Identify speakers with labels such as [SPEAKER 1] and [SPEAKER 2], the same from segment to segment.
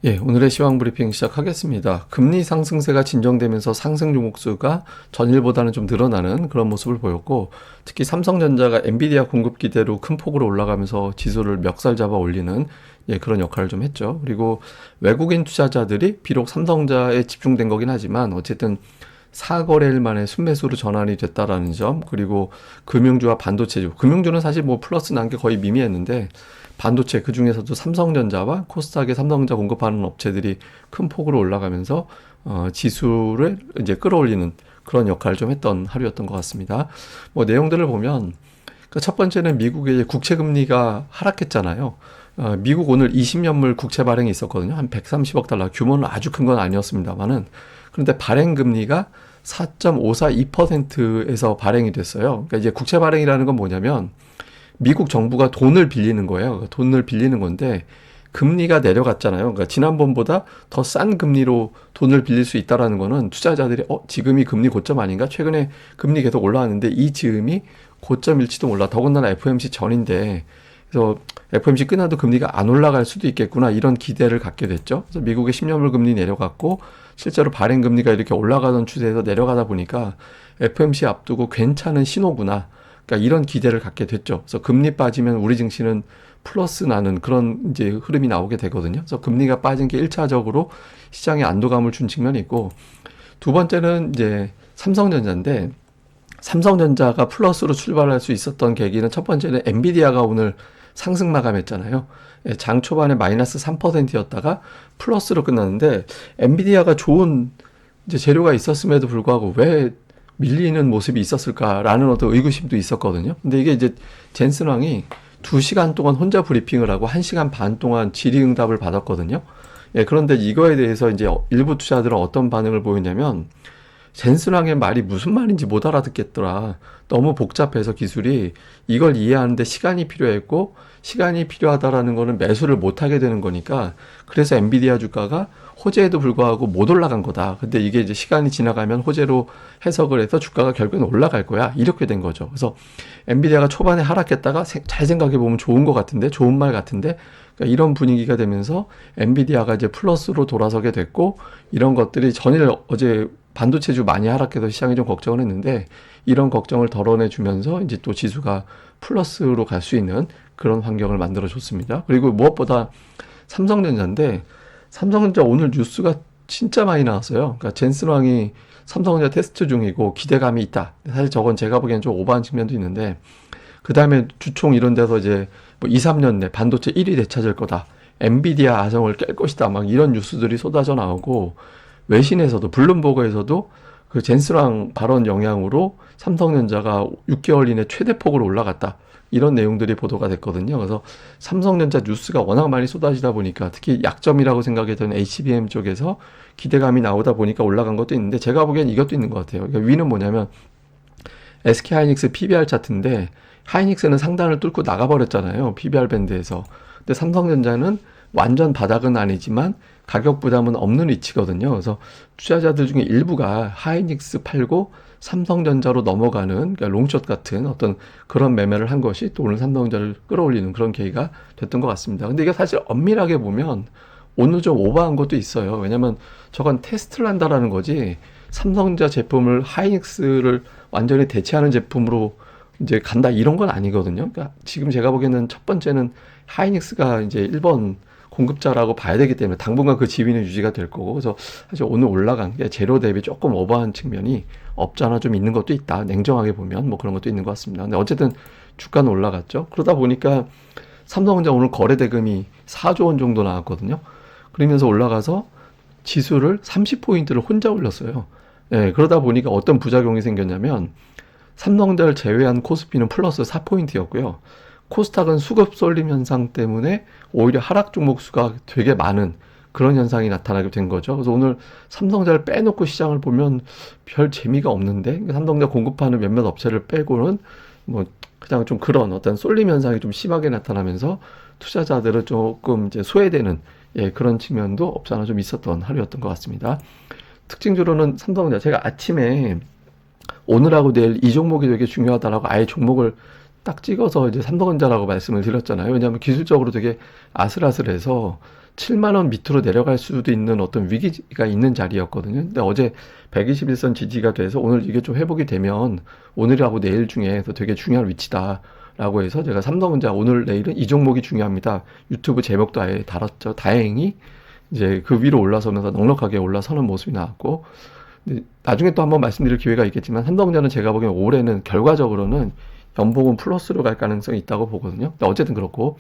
[SPEAKER 1] 예, 오늘의 시황 브리핑 시작하겠습니다. 금리 상승세가 진정되면서 상승 종목수가 전일보다는 좀 늘어나는 그런 모습을 보였고, 특히 삼성전자가 엔비디아 공급 기대로 큰 폭으로 올라가면서 지수를 멱살 잡아 올리는 그런 역할을 좀 했죠. 그리고 외국인 투자자들이 비록 삼성전자에 집중된 거긴 하지만 어쨌든 4거래일 만에 순매수로 전환이 됐다라는 점, 그리고 금융주와 반도체주, 금융주는 사실 뭐 플러스 난 게 거의 미미했는데 반도체, 그 중에서도 삼성전자와 코스닥에 삼성전자 공급하는 업체들이 큰 폭으로 올라가면서 지수를 이제 끌어올리는 그런 역할을 좀 했던 하루였던 것 같습니다. 뭐 내용들을 보면 첫 번째는 미국의 국채 금리가 하락했잖아요. 미국 오늘 20년물 국채 발행이 있었거든요. 한 130억 달러, 규모는 아주 큰 건 아니었습니다만은, 그런데 발행 금리가 4.542%에서 발행이 됐어요. 그러니까 이제 국채 발행이라는 건 뭐냐면 미국 정부가 돈을 빌리는 거예요. 돈을 빌리는 건데 금리가 내려갔잖아요. 그러니까 지난번보다 더 싼 금리로 돈을 빌릴 수 있다라는 거는 투자자들이 지금이 금리 고점 아닌가? 최근에 금리 계속 올라왔는데 이 즈음이 고점일지도 몰라. 더군다나 FOMC 전인데, 그래서 FOMC 끝나도 금리가 안 올라갈 수도 있겠구나, 이런 기대를 갖게 됐죠. 그래서 미국의 10년물 금리 내려갔고 실제로 발행 금리가 이렇게 올라가던 추세에서 내려가다 보니까 FOMC 앞두고 괜찮은 신호구나, 그러니까 이런 기대를 갖게 됐죠. 그래서 금리 빠지면 우리 증시는 플러스 나는 그런 이제 흐름이 나오게 되거든요. 그래서 금리가 빠진 게 1차적으로 시장에 안도감을 준 측면이 있고, 두 번째는 이제 삼성전자인데, 삼성전자가 플러스로 출발할 수 있었던 계기는 첫 번째는 엔비디아가 오늘 상승 마감했잖아요. 장 초반에 마이너스 3%였다가 플러스로 끝났는데, 엔비디아가 좋은 이제 재료가 있었음에도 불구하고 왜 밀리는 모습이 있었을까라는 어떤 의구심도 있었거든요. 근데 이게 이제 젠슨 왕이 2시간 동안 혼자 브리핑을 하고 1시간 반 동안 질의응답을 받았거든요. 그런데 이거에 대해서 이제 일부 투자들은 어떤 반응을 보였냐면, 젠슨 왕의 말이 무슨 말인지 못 알아듣겠더라. 너무 복잡해서 기술이 이걸 이해하는데 시간이 필요했고, 시간이 필요하다라는 거는 매수를 못 하게 되는 거니까, 그래서 엔비디아 주가가 호재에도 불구하고 못 올라간 거다. 근데 이게 이제 시간이 지나가면 호재로 해석을 해서 주가가 결국엔 올라갈 거야, 이렇게 된 거죠. 그래서 엔비디아가 초반에 하락했다가 잘 생각해 보면 좋은 거 같은데, 좋은 말 같은데, 그러니까 이런 분위기가 되면서 엔비디아가 이제 플러스로 돌아서게 됐고, 이런 것들이 전일 어제 반도체주 많이 하락해서 시장이 좀 걱정을 했는데, 이런 걱정을 덜어내주면서 이제 또 지수가 플러스로 갈 수 있는 그런 환경을 만들어 줬습니다. 그리고 무엇보다 삼성전자인데, 삼성전자 오늘 뉴스가 진짜 많이 나왔어요. 그러니까 젠슨 왕이 삼성전자 테스트 중이고 기대감이 있다. 사실 저건 제가 보기엔 좀 오버한 측면도 있는데, 그 다음에 주총 이런 데서 이제 뭐 2, 3년 내 반도체 1위 되찾을 거다, 엔비디아 아성을 깰 것이다, 막 이런 뉴스들이 쏟아져 나오고, 외신에서도 블룸버그에서도 그 젠스랑 발언 영향으로 삼성전자가 6개월 이내 최대폭으로 올라갔다, 이런 내용들이 보도가 됐거든요. 그래서 삼성전자 뉴스가 워낙 많이 쏟아지다 보니까, 특히 약점이라고 생각했던 HBM 쪽에서 기대감이 나오다 보니까 올라간 것도 있는데, 제가 보기엔 이것도 있는 것 같아요. 그러니까 위는 뭐냐면 SK하이닉스 PBR 차트인데, 하이닉스는 상단을 뚫고 나가버렸잖아요, PBR 밴드에서. 근데 삼성전자는 완전 바닥은 아니지만 가격 부담은 없는 위치거든요. 그래서 투자자들 중에 일부가 하이닉스 팔고 삼성전자로 넘어가는, 그러니까 롱숏 같은 어떤 그런 매매를 한 것이 또 오늘 삼성전자를 끌어올리는 그런 계기가 됐던 것 같습니다. 근데 이게 사실 엄밀하게 보면 오늘 좀 오버한 것도 있어요. 왜냐면 저건 테스트를 한다라는 거지, 삼성전자 제품을 하이닉스를 완전히 대체하는 제품으로 이제 간다, 이런 건 아니거든요. 그러니까 지금 제가 보기에는 첫 번째는 하이닉스가 이제 1번 공급자라고 봐야 되기 때문에 당분간 그 지위는 유지가 될 거고, 그래서 사실 오늘 올라간 게 재료 대비 조금 오버한 측면이 없잖아 좀 있는 것도 있다. 냉정하게 보면 뭐 그런 것도 있는 것 같습니다. 근데 어쨌든 주가는 올라갔죠. 그러다 보니까 삼성전자 오늘 거래 대금이 4조 원 정도 나왔거든요. 그러면서 올라가서 지수를 30포인트를 혼자 올렸어요. 그러다 보니까 어떤 부작용이 생겼냐면, 삼성전자를 제외한 코스피는 플러스 4포인트였고요. 코스닥은 수급 쏠림 현상 때문에 오히려 하락 종목 수가 되게 많은 그런 현상이 나타나게 된 거죠. 그래서 오늘 삼성전자를 빼놓고 시장을 보면 별 재미가 없는데, 삼성전자 공급하는 몇몇 업체를 빼고는 뭐 그냥 좀 그런 어떤 쏠림 현상이 좀 심하게 나타나면서 투자자들은 조금 이제 소외되는 그런 측면도 없잖아 좀 있었던 하루였던 것 같습니다. 특징적으로는 삼성전자, 제가 아침에 오늘하고 내일 이 종목이 되게 중요하다라고 아예 종목을 딱 찍어서 이제 삼성전자라고 말씀을 드렸잖아요. 왜냐하면 기술적으로 되게 아슬아슬해서 7만 원 밑으로 내려갈 수도 있는 어떤 위기가 있는 자리였거든요. 근데 어제 121선 지지가 돼서 오늘 이게 좀 회복이 되면 오늘하고 내일 중에서 되게 중요한 위치다라고 해서 제가 삼성전자 오늘 내일은 이 종목이 중요합니다. 유튜브 제목도 아예 달았죠. 다행히 이제 그 위로 올라서면서 넉넉하게 올라서는 모습이 나왔고, 근데 나중에 또 한번 말씀드릴 기회가 있겠지만 삼성전자는 제가 보기엔 올해는 결과적으로는 연봉은 플러스로 갈 가능성이 있다고 보거든요. 근데 어쨌든 그렇고,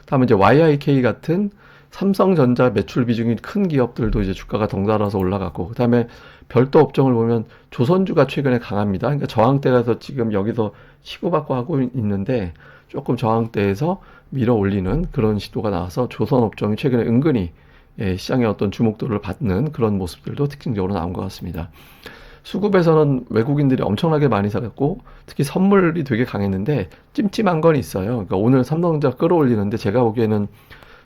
[SPEAKER 1] 다음에 이제 YIK 같은 삼성전자 매출 비중이 큰 기업들도 이제 주가가 덩달아서 올라갔고, 그다음에 별도 업종을 보면 조선주가 최근에 강합니다. 그러니까 저항대에서 지금 여기서 치고받고 하고 있는데 조금 저항대에서 밀어 올리는 그런 시도가 나와서 조선 업종이 최근에 은근히 시장의 어떤 주목도를 받는 그런 모습들도 특징적으로 나온 것 같습니다. 수급에서는 외국인들이 엄청나게 많이 사갔고 특히 선물이 되게 강했는데 찜찜한 건 있어요. 그러니까 오늘 삼성전자 끌어올리는데 제가 보기에는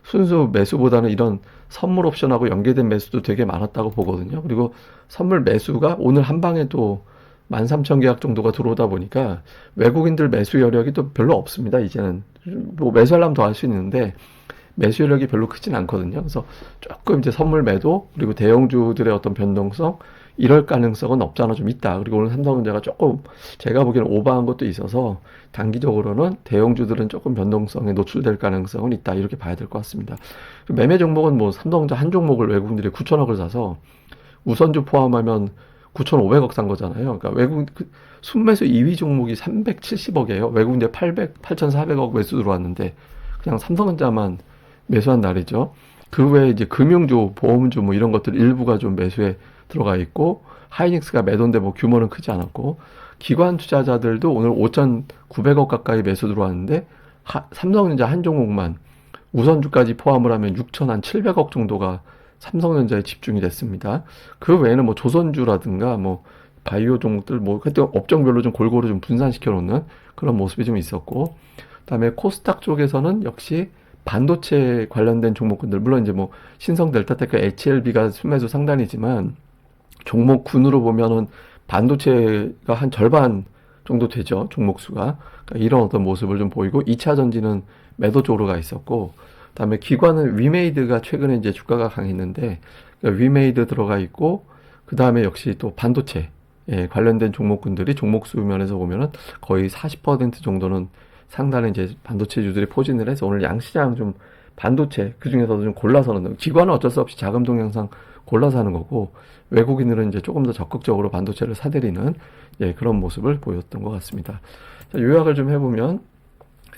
[SPEAKER 1] 순수 매수보다는 이런 선물 옵션하고 연계된 매수도 되게 많았다고 보거든요. 그리고 선물 매수가 오늘 한 방에 또 13,000계약 정도가 들어오다 보니까 외국인들 매수 여력이 또 별로 없습니다. 이제는 뭐 매수하려면 더 할 수 있는데 매수 여력이 별로 크진 않거든요. 그래서 조금 이제 선물 매도 그리고 대형주들의 어떤 변동성 이럴 가능성은 없지 않아 좀 있다. 그리고 오늘 삼성전자가 조금 제가 보기에는 오버한 것도 있어서 단기적으로는 대형주들은 조금 변동성에 노출될 가능성은 있다. 이렇게 봐야 될 것 같습니다. 매매 종목은 뭐 삼성전자 한 종목을 외국인들이 9천억을 사서 우선주 포함하면 9,500억 산 거잖아요. 그러니까 순매수 2위 종목이 370억이에요. 외국인들 8,400억 매수 들어왔는데 그냥 삼성전자만 매수한 날이죠. 그 외에 이제 금융주, 보험주 뭐 이런 것들 일부가 좀 매수에 들어가 있고 하이닉스가 매도인데 뭐 규모는 크지 않았고 기관 투자자들도 오늘 5,900억 가까이 매수 들어왔는데 삼성전자 한 종목만 우선주까지 포함을 하면 6,700억 정도가 삼성전자에 집중이 됐습니다. 그 외에는 뭐 조선주라든가 뭐 바이오 종목들 뭐 그때 업종별로 좀 골고루 좀 분산시켜 놓는 그런 모습이 좀 있었고, 그다음에 코스닥 쪽에서는 역시 반도체 관련된 종목군들 물론 이제 뭐 신성 델타테크 HLB가 순매수 상단이지만 종목군으로 보면은 반도체가 한 절반 정도 되죠. 종목 수가. 그러니까 이런 어떤 모습을 좀 보이고 2차 전지는 매도 쪽으로 가 있었고, 그다음에 기관은 위메이드가 최근에 이제 주가가 강했는데 그러니까 위메이드 들어가 있고 그다음에 역시 또 반도체 관련된 종목군들이 종목 수 면에서 보면은 거의 40% 정도는 상단에 이제 반도체주들이 포진을 해서 오늘 양시장 좀 반도체 그 중에서도 좀 골라서 넣는 기관은 어쩔 수 없이 자금 동향상 골라서 하는 거고 외국인들은 이제 조금 더 적극적으로 반도체를 사들이는 그런 모습을 보였던 것 같습니다. 자, 요약을 좀 해보면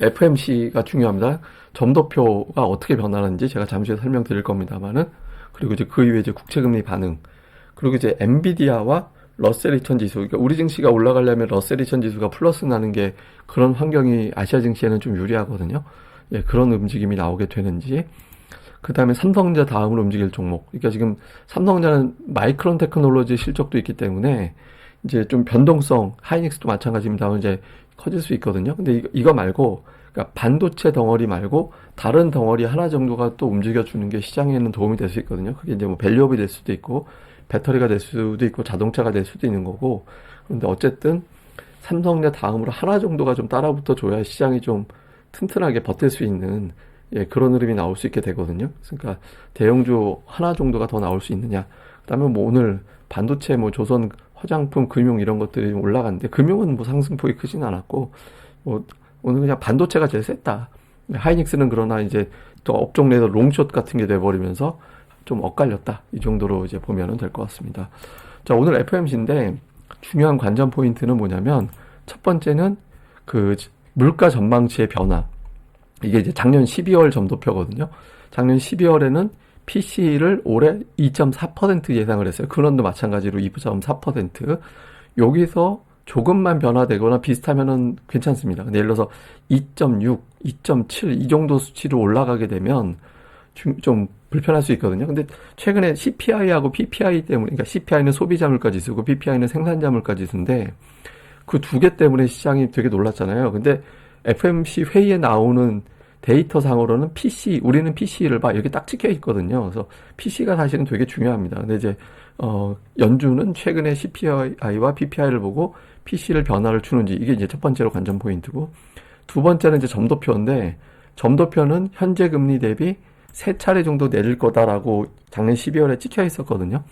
[SPEAKER 1] FMC가 중요합니다. 점도표가 어떻게 변하는지 제가 잠시 후에 설명드릴 겁니다만은 그리고 이제 그 이후에 이제 국채금리 반응 그리고 이제 엔비디아와 러셀 2000 지수, 그러니까 우리 증시가 올라가려면 러셀 2000 지수가 플러스 나는 게 그런 환경이 아시아 증시에는 좀 유리하거든요. 그런 움직임이 나오게 되는지. 그 다음에 삼성전자 다음으로 움직일 종목. 그러니까 지금 삼성전자는 마이크론 테크놀로지 실적도 있기 때문에 이제 좀 변동성, 하이닉스도 마찬가지입니다만 이제 커질 수 있거든요. 근데 이거 말고, 그러니까 반도체 덩어리 말고 다른 덩어리 하나 정도가 또 움직여주는 게 시장에는 도움이 될 수 있거든요. 그게 이제 뭐 밸류업이 될 수도 있고, 배터리가 될 수도 있고 자동차가 될 수도 있는 거고, 그런데 어쨌든 삼성전자 다음으로 하나 정도가 좀 따라붙어 줘야 시장이 좀 튼튼하게 버틸 수 있는 그런 흐름이 나올 수 있게 되거든요. 그러니까 대형주 하나 정도가 더 나올 수 있느냐. 그다음에 뭐 오늘 반도체 뭐 조선 화장품 금융 이런 것들이 올라갔는데 금융은 뭐 상승폭이 크진 않았고 뭐 오늘 그냥 반도체가 제일 셌다. 하이닉스는 그러나 이제 또 업종 내에서 롱숏 같은 게 돼버리면서 좀 엇갈렸다. 이 정도로 이제 보면은 될 것 같습니다. 자, 오늘 FMC인데 중요한 관전 포인트는 뭐냐면 첫 번째는 그 물가 전망치의 변화. 이게 이제 작년 12월 점도표거든요. 작년 12월에는 PC를 올해 2.4% 예상을 했어요. 근원도 마찬가지로 2.4%. 여기서 조금만 변화되거나 비슷하면은 괜찮습니다. 근데 예를 들어서 2.6, 2.7 이 정도 수치로 올라가게 되면 좀 불편할 수 있거든요. 근데 최근에 CPI하고 PPI 때문에, 그러니까 CPI는 소비자 물가 지수고 PPI는 생산자 물가 지수인데 그 두 개 때문에 시장이 되게 놀랐잖아요. 근데 FMC 회의에 나오는 데이터 상으로는 우리는 PC를 봐 이렇게 딱 찍혀 있거든요. 그래서 PC가 사실은 되게 중요합니다. 근데 이제 연준은 최근에 CPI와 PPI를 보고 PC를 변화를 주는지 이게 이제 첫 번째로 관전 포인트고, 두 번째는 이제 점도표인데 점도표는 현재 금리 대비 세 차례 정도 내릴 거다라고 작년 12월에 찍혀 있었거든요.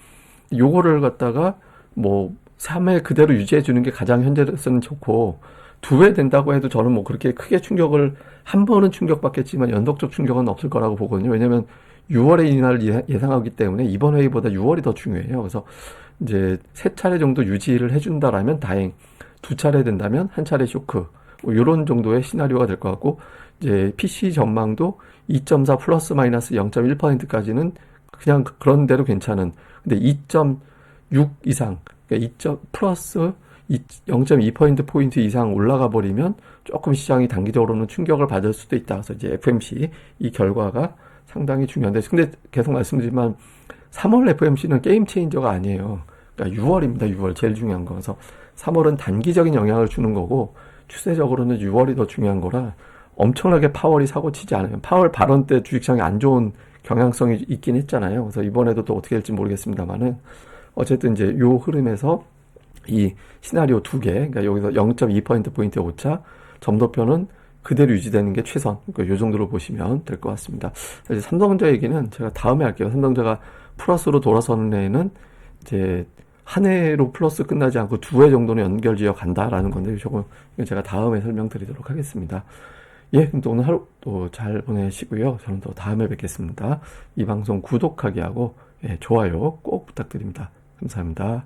[SPEAKER 1] 요거를 갖다가 뭐 3회 그대로 유지해 주는 게 가장 현재로서는 좋고, 2회 된다고 해도 저는 뭐 그렇게 크게 충격을, 한 번은 충격받겠지만 연속적 충격은 없을 거라고 보거든요. 왜냐면 6월에 인하를 예상하기 때문에 이번 회의보다 6월이 더 중요해요. 그래서 이제 세 차례 정도 유지를 해준다라면 다행, 2차례 된다면 한 차례 쇼크, 뭐 이런 정도의 시나리오가 될 것 같고, 이제 PC 전망도 2.4 플러스 마이너스 0.1%까지는 그냥 그런 대로 괜찮은, 근데 2.6 이상, 그러니까 2. 플러스 0.2% 이상 올라가 버리면 조금 시장이 단기적으로는 충격을 받을 수도 있다. 그래서 이제 FMC 이 결과가 상당히 중요한데, 근데 계속 말씀드리지만 3월 FMC는 게임 체인저가 아니에요. 그러니까 6월입니다. 6월 제일 중요한 거. 그래서 3월은 단기적인 영향을 주는 거고, 추세적으로는 6월이 더 중요한 거라 엄청나게 파월이 사고 치지 않으면, 파월 발언 때 주식시장이 안 좋은 경향성이 있긴 했잖아요. 그래서 이번에도 또 어떻게 될지 모르겠습니다만은, 어쨌든 이제 요 흐름에서 이 시나리오 2개, 그러니까 여기서 0.2%포인트 오차, 점도표는 그대로 유지되는 게 최선. 그러니까 요 정도로 보시면 될 것 같습니다. 이제 삼성전자 얘기는 제가 다음에 할게요. 삼성전자가 플러스로 돌아서는 해에는 이제 한 해로 플러스 끝나지 않고 2회 정도는 연결지어 간다라는 건데, 조금 제가 다음에 설명드리도록 하겠습니다. 예, 그럼 또 오늘 하루 또 잘 보내시고요. 저는 또 다음에 뵙겠습니다. 이 방송 구독하기 하고, 예, 좋아요 꼭 부탁드립니다. 감사합니다.